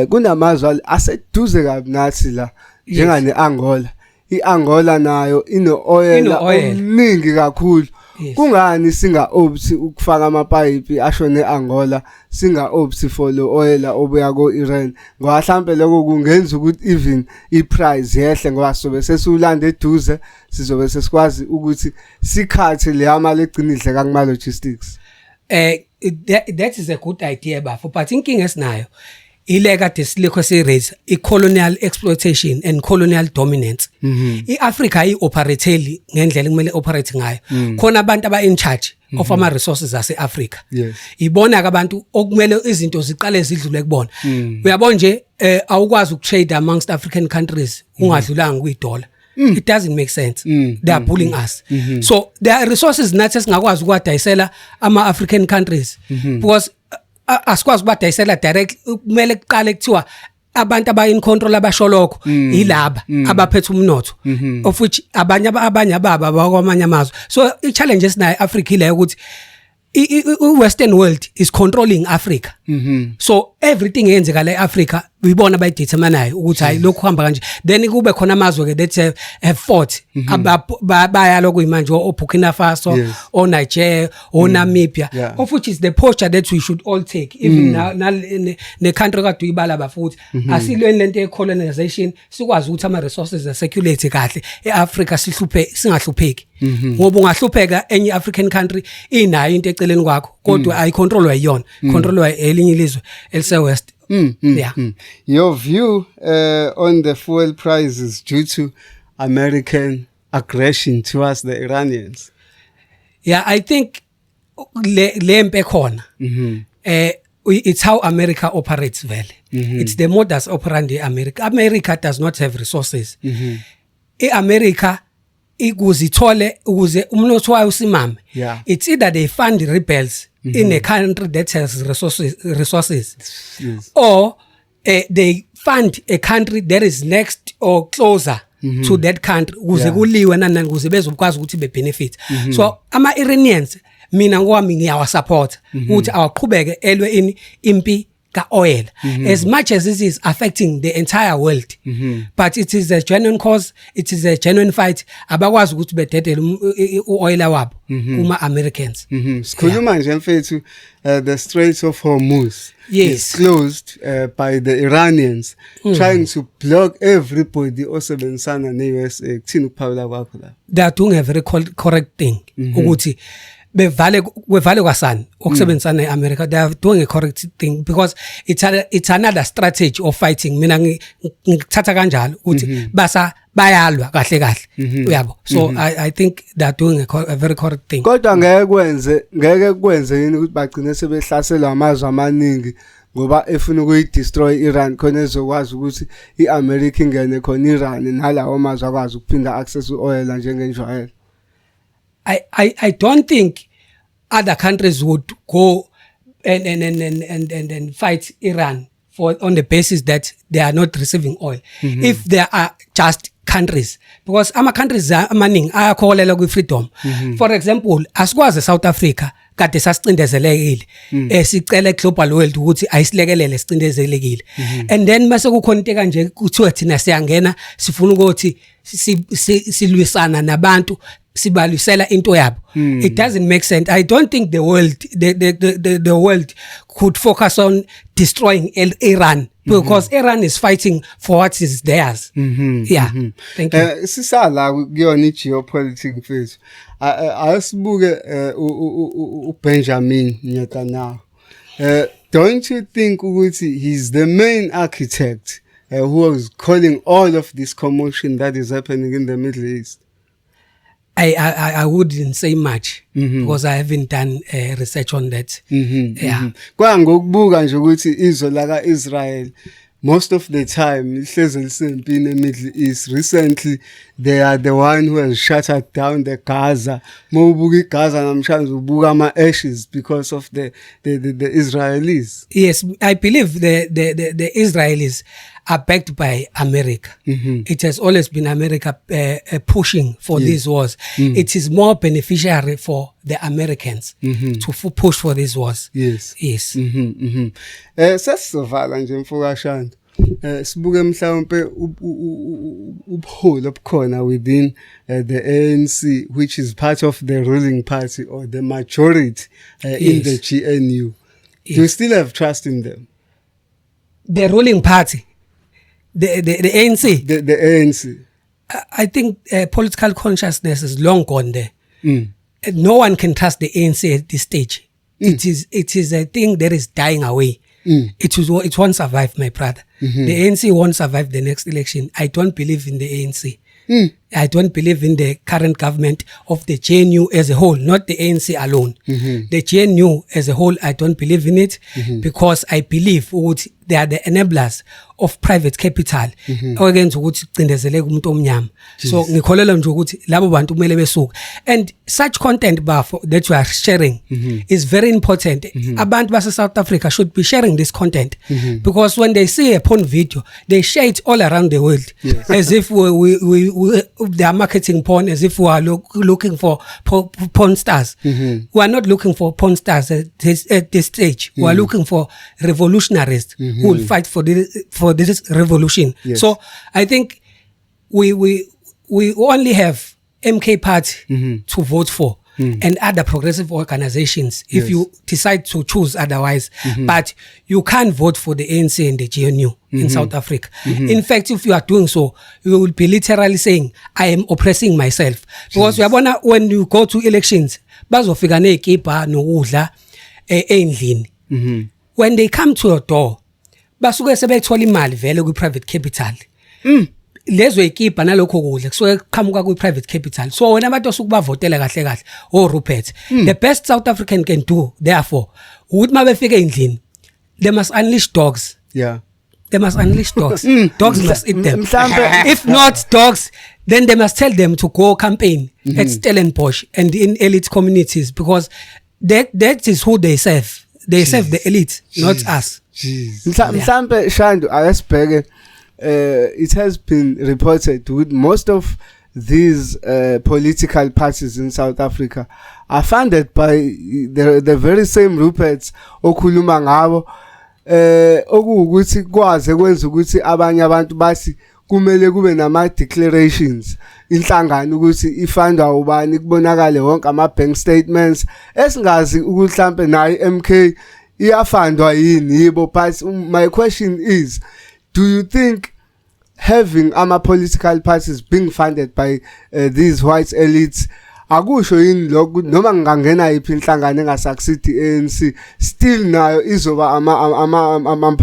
kunamazwe aseduze kabi nathi la njengane Angola. iAngola nayo ino-oil omningi kakhulu. Kungani singa-opti ukufaka amapayipi ashone eAngola, singa-opti for lo oil obuya ko-Iran? Ngoba mhlambe lokho kungenza ukuthi even i-price yehle ngoba sobe sesiwulanda eduze, sizobe sesikwazi ukuthi sikhathe le mali egcinidle kakuma logistics. That is a good idea bafo, but inkinga esinayo ileka desilekho se-raise i-colonial exploitation and colonial dominance. I-Africa i-operateli ngendlela kumele operate ngayo. Khona abantu aba-in charge of ama-resources ase-Africa. Ibona ke abantu okumele izinto ziqale zidlule kubona. Uyabona nje awukwazi ukutrade amongst African countries ungadlulanga kwi-dollar. It doesn't make sense. They are bullying us. So there are resources nathi singakwazi ukwadayisela ama-African countries because asikwazi ukubadayisela direct. Kumele kuqale kuthiwa abantu aba-in control abasholokho ilaba abaphethe umnotho, of which abanye ababa bakwamanye amazwe. So i-challenge esinayo Africa ile ukuthi i-Western world is controlling Africa. So everything eyenzeka la eAfrica uyibona bayideterminayo ukuthi hayi lokho hamba kanje. Then kube khona amazwe ke that have fought baya lokho imanje o Burkina Faso, o Nigeria, o Namibia, of which is the posture that we should all take. Even ne country kade uyibala bafuthi asilweni lento ye-colonization, sikwazi ukuthi ama-resources acirculate kahle eAfrica, singahlupheki. Ngoba ungahlupheka enye African country inayo into eceleni kwakho kodwa ayicontrolwa yiyona, controlwa elinye ilizwe elise-west. Your view on the fuel prices due to American aggression towards the Iranians? I think lempe khona. It's how America operates vele. It's the modus operandi America. America does not have resources. America ikuzithole ukuze umnotho wayo usimame. It's either they fund rebels in a country that has resources. Or they fund a country that is next or closer to that country ukuze kuliwe nani ukuze bezokwazi ukuthi be benefit. So ama-Iranians mina ngowami ngiyawasupport ukuthi awaqhubeke elwe impi ka-oil as much as it is affecting the entire world. But it is a genuine cause, it is a genuine fight. Abakwazi ukuthi bededele u-oil wabo kuma-Americans. Sikhuluma nje mfethu the Strait of Hormuz is closed by the Iranians trying to block everybody osebenzisana ne-USA. Kuthini ukuphawula kwakho la? They are doing a very correct thing ukuthi bevale kwasani okusebenzisana eAmerica. They are doing a correct thing because it's another strategy of fighting. Mina ngithatha kanjalo ukuthi bayalwa kahle kahle uyabo. So I think they're doing a very correct thing. Kodwa ngeke kwenze yini ukuthi bagcine sebehlaselwa amazwe amaningi ngoba efuna ukuyidestroy Iran khona ezokwazi ukuthi iAmerica ingene khona Iran nalawo amazwe akwazi ukuphinda access oil njengenjwayelo. I don't think other countries would go and fight Iran on the basis that they are not receiving oil. If there are just countries, because countries amaningi ayakholelwa ku freedom. For example, asikwazi South Africa kade sasicindezelekile sicela global world ukuthi ayisilekelele sicindezelekile, and then mase kukhona into kanje kuthiwa thina siyangena sifuna ukuthi silwisana nabantu sibalisela into yabo. It doesn't make sense. I don't think the world could focus on destroying Iran because Iran is fighting for what is theirs. Yeah. Thank you. Sisala kuyona geopolitics mfethu. Asibuke uBenjamin Netanyahu. Don't you think ukuthi he's the main architect who is calling all of this commotion that is happening in the Middle East? I wouldn't say much because I haven't done research on that. Yeah. Kwa ngokubuka nje ukuthi izwe la Israel most of the time ihleze lisempini eMiddle East. Recently they are the one who has shut down the Gaza. Mawubuka iGaza namhlanje ubuka ama ashes because of the Israelis. Yes, I believe the Israelis are backed by America. It has always been America pushing for these wars. It is more beneficiary for the Americans to push for these wars. Yes. Sesizovala nje mfokashana. Sibuke mhlawumbe ubuholi obukhona within the ANC, which is part of the ruling party or the majority in the GNU. Do you still have trust in them? The ruling party, the ANC. The ANC. I think political consciousness is long gone there. No one can trust the ANC at this stage. It is a thing that is dying away. It won't survive, my brother. The ANC won't survive the next election. I don't believe in the ANC. I don't believe in the current government of the GNU as a whole, not the ANC alone. The GNU as a whole, I don't believe in it because I believe they are the enablers of private capital okwenza ukuthi cindezeleke umuntu omnyama. So ngikholela nje ukuthi labo bantu kumele besuke, and such content that you are sharing is very important. Abantu base South Africa should be sharing this content because when they see a porn video they share it all around the world as if they are marketing porn, as if we are looking for porn stars. We are not looking for porn stars at this stage. We are looking for revolutionaries who will fight for this revolution. So I think we only have MK Party to vote for and other progressive organizations if you decide to choose otherwise. But you can't vote for the ANC and the GNU in South Africa. In fact, if you are doing so, you will be literally saying, I am oppressing myself. Because when you go to elections, bazofika nekipa nokudla endlini. When they come to your door, basuke sebethola imali vele ku private capital. Lezo ekipa nalokho kudla kusuke qhamuka ku private capital. So wena abantu osukubavotela kahle kahle o Rupert, the best South African can do therefore ukuthi mabefika endlini, they must unleash dogs. They must unleash dogs. Dogs must eat them. If not dogs, then they must tell them to go campaign at Stellenbosch and in elite communities because that is who they serve. They serve the elite, not us. Mhlambe Shandu ayasibheke, it has been reported with most of these political parties in South Africa are funded by the very same Ruperts okhuluma ngabo, okuwukuthi kwaze kwenza ukuthi abanye abantu bathi kumele kube nama declarations inhlangano ukuthi ifundwa ubani kubonakale wonke ama bank statements esingazi ukuthi mhlambe nayi MK iyafundwa yini yibo. But my question is, do you think having ama political parties being funded by these white elites akusho yini lokho noma ngingangena iphi inhlangano engasucceed ANC still nayo izoba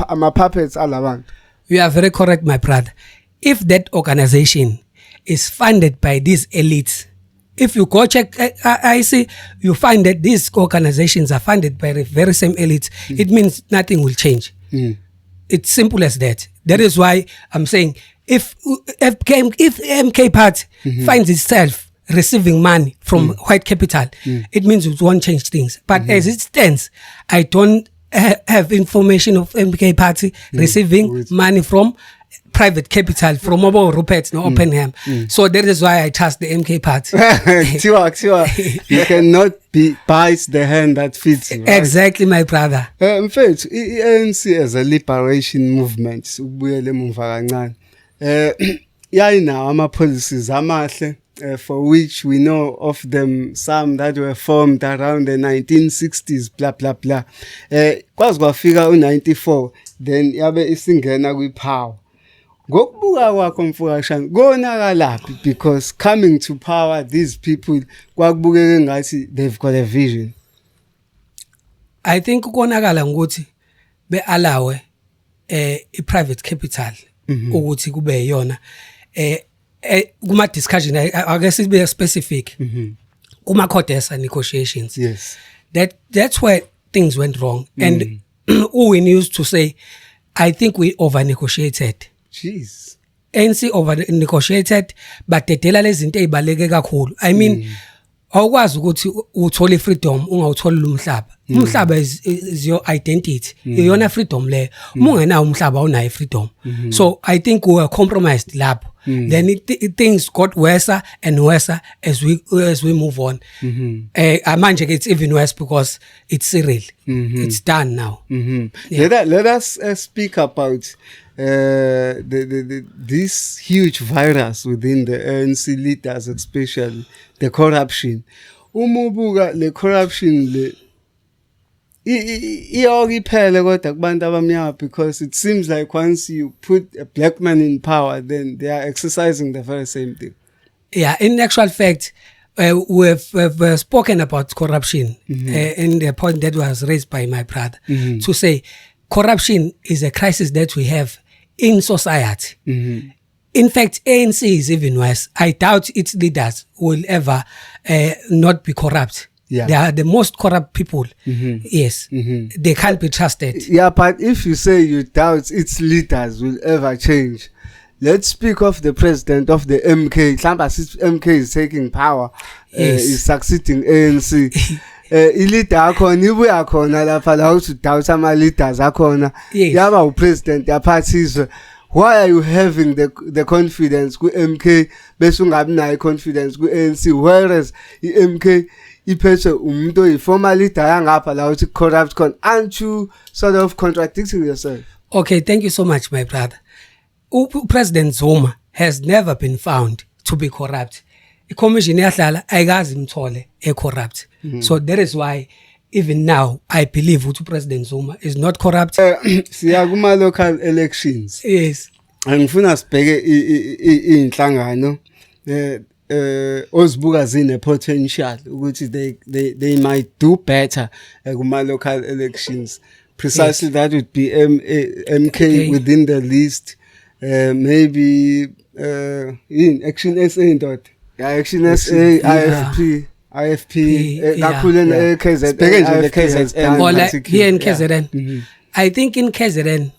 ama puppets alabantu? You are very correct, my brother. If that organization is funded by these elites. If you go check IEC, you find that these organizations are funded by the very same elites. It means nothing will change. It's simple as that. That is why I'm saying if MK Party finds itself receiving money from white capital, it means it won't change things. But as it stands, I don't have information of MK Party receiving money from private capital from Obo Rupert no Oppenham. So that is why I trust the MK Party. Tiwa. You cannot bite the hand that feeds you. Right? Exactly, my brother. In fact, ANC as a liberation movement, ubuyele emumva kancane. Yayinawo ama policies amahle for which we know of them, some that were formed around the 1960s, blah blah blah. Kwazi kwafika u94, then yabe isingena kwi-power. Ngokubuka kwakho Mfukashane konakalaphi, because coming to power these people kwakubukeke ngathi they've got a vision. I think konakala ngokuthi bealawe i-private capital ukuthi kube yona kuma discussion I guess it be specific kuma CODESA negotiations. Yes, that's where things went wrong. And Owen used to say, I think we over negotiated. Jeez. ANC over negotiated but dedela lezinto ezibaleke kakhulu. I mean awukwazi ukuthi uthole freedom ungawutholi umhlaba. Umhlaba is your identity. Iyona freedom le. Ungena umhlaba unayo freedom. So I think we were compromised lapho. Then things got worse and worse as we move on. Manje it's even worse because it's Cyril. It's done now. Yeah. Let us speak about this huge virus within the ANC leaders, especially the corruption. Umubuka le corruption le iyokuphele kodwa kubantu abamnyama, because it seems like once you put a black man in power, then they are exercising the very same thing. Yeah, in actual fact, we've spoken about corruption in the point that was raised by my brother to say corruption is a crisis that we have in society. In fact, ANC is even worse. I doubt its leaders will ever not be corrupt. Yeah. They are the most corrupt people. Yes. They can't be trusted. Yeah, but if you say you doubt its leaders will ever change, let's speak of the president of the MK. MK is taking power, is succeeding ANC. I-leader akhona ibuya khona lapha la uthi doubt ama leaders akhona yaba upresident yaphathiswa. Why are you having the confidence ku MK bese ungabi nayo confidence ku ANC, whereas i-MK iphethwe umuntu oyi-former leader yangapha la uthi corrupt khona? Aren't you sort of contradicting yourself? Okay, thank you so much, my brother. President Zuma has never been found to be corrupt. I-commission yahlala ayikazi imthole e-corrupt. So that is why even now I believe ukuthi President Zuma is not corrupt. Siya kuma local elections. Yes. Angifuna sibheke inhlangano ozibuka zine potential ukuthi they might do better kuma local elections. Precisely, yes. That would be MK within the list. Maybe in Action SA dot. Action SA, IFP, KZN, here in KZN. I think in KZN,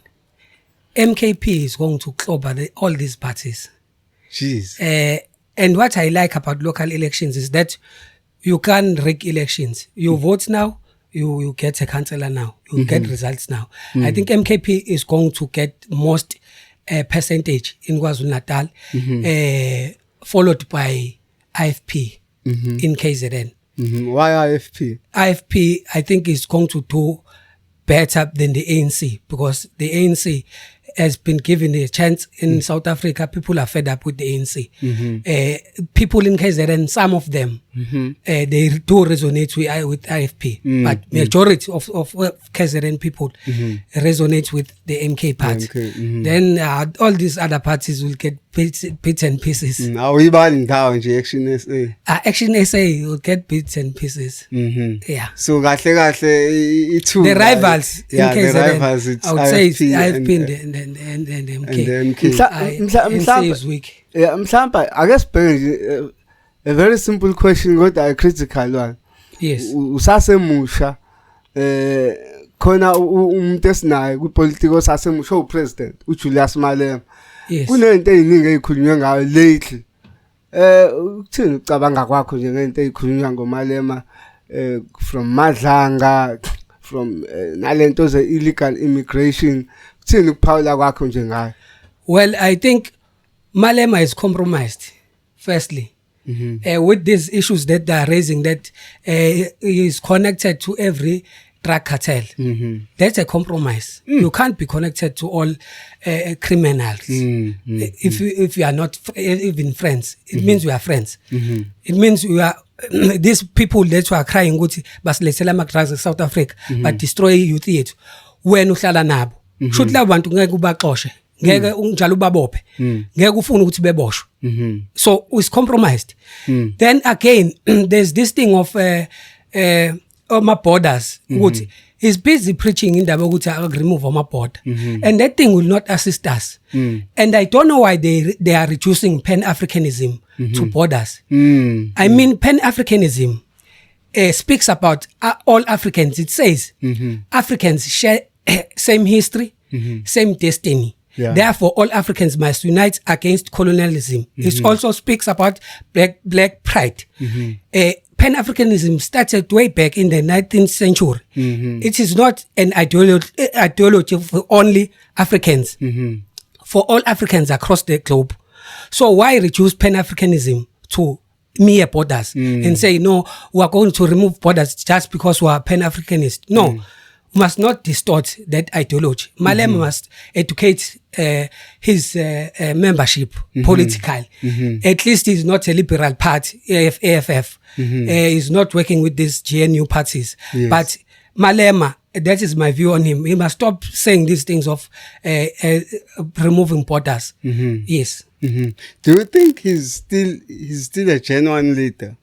MKP is going to cover all these parties. Jeez. And what I like about local elections is that you can rig elections. You vote now, you get a councillor now, you get results now. I think MKP is going to get most percentage in KwaZulu-Natal, followed by IFP in KZN. Why IFP? IFP, I think, is going to do better than the ANC, because the ANC has been given a chance in South Africa. People are fed up with the ANC. People in KZN, some of them they do resonate with IFP, but majority of KZN people resonate with the MK party. Then all these other parties will get bits and pieces. Action SA will get bits and pieces. Yeah. So the rivals in KZN, the rivals, it's I would say it's IFP IFP and the MK. And the MK. NC is weak. Yeah, I guess a very simple question, what a critical one. Yes. Usasemusha khona umuntu esinayo kwipolitiki sasemusha upresident uJulius Malema. Yes. Kunento eziningi ezikhulunywa ngayo lately. Ukuthini ucabanga kwakho nje ngento ezikhulunywa ngoMalema from Madlanga, from nalento ze illegal immigration. Ukuthini ukuphawula kwakho nje ngayo? Well, I think Malema is compromised, firstly. With these issues that they are raising, that he is connected to every drug cartel. That's a compromise. You can't be connected to all criminals. If you are not even friends, it means we are friends. It means we are these people that were crying ukuthi basilethela ama drugs in South Africa but destroy youth yethu. Wena uhlala nabo. Shothi labo bantu ngeke ubaxoshe. Ngeke unjalo ubabophe. Ngeke ufune ukuthi beboshwe. So it's compromised. Then again there's this thing of my borders ukuthi he's busy preaching indaba ukuthi I remove my border, and that thing will not assist us. And I don't know why they are reducing Pan-Africanism to borders. I mean, Pan-Africanism speaks about all Africans. It says Africans share same history, same destiny. Therefore, all Africans must unite against colonialism. It also speaks about black pride. Pan-Africanism started way back in the 19th century. It is not an ideology for only Africans, for all Africans across the globe. So why reduce Pan-Africanism to mere borders and say, no, we are going to remove borders just because we are Pan-Africanist? No. Must not distort that ideology. Malema must educate his membership politically. At least he's not a liberal party, AFF. He's not working with these GNU parties. But Malema, that is my view on him. He must stop saying these things of removing borders. Yes. Do you think he's still a genuine leader?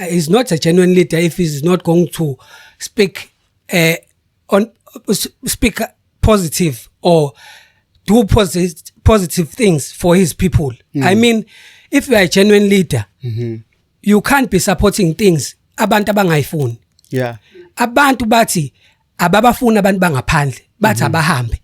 He's not a genuine leader if he's not going to speak speak positive or do positive things for his people. I mean, if you are a genuine leader, you can't be supporting things abantu abangayifuni. Abantu bathi ababafuna abantu bangaphandle bathi abahambe.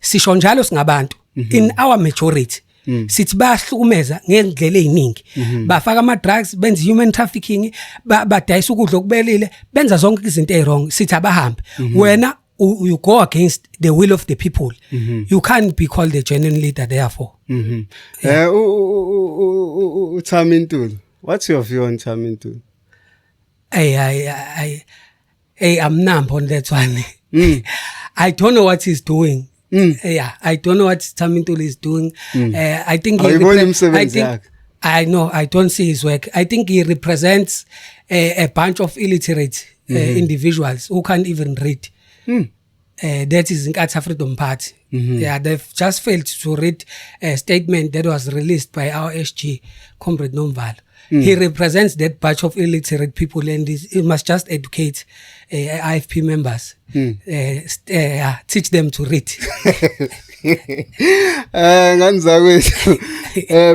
Sisho njalo singabantu in our majority. Sithi bayahlukumeza ngendlela eziningi, bafaka ama drugs, benza human trafficking, badayisa ukudla okubelile, benza zonke izinto ezirong, sithi abahambe. Wena you go against the will of the people. You can't be called a genuine leader therefore. Thami Ntuli, what's your view on Thami Ntuli? I'm numb on that one. I don't know what he's doing. I don't know what Thami Ntuli is doing. I think I don't see his work. I think he represents a bunch of illiterate individuals who can't even read. That is Nkatha Freedom Party. They've just failed to read a statement that was released by our SG, Comrade Nomvalo. He represents that batch of illiterate people, and he must just educate IFP members, teach them to read. Nganzakwethu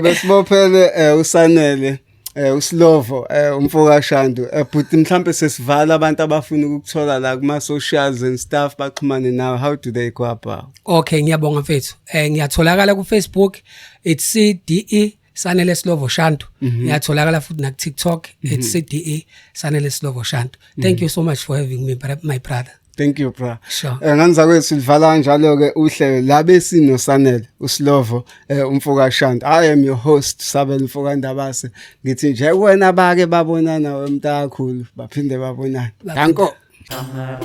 besibophele usanele uSlovo umfoka Shandu but mhlambe sesivala abantu abafuna ukuthola la kuma socials and stuff baxhumane nawe, how do they go about? Okay, ngiyabonga mfethu. Ngiyatholakala ku Facebook, it's CDE Sanele Slovo Shantu. Ngiyatholakala futhi na TikTok, it's CDE Sanele Slovo Shantu. Thank you so much for having me, my brother. Thank you, bro. Sure. Nganzakwethu sivala kanjalo ke uhlelo labe sino Sanele uSlovo umfoka Shantu. I am your host Sabel Mfoka Ndabase. Ngithi nje wena bake babonana wemntakhulu baphinde babonana. Danko. Hammer,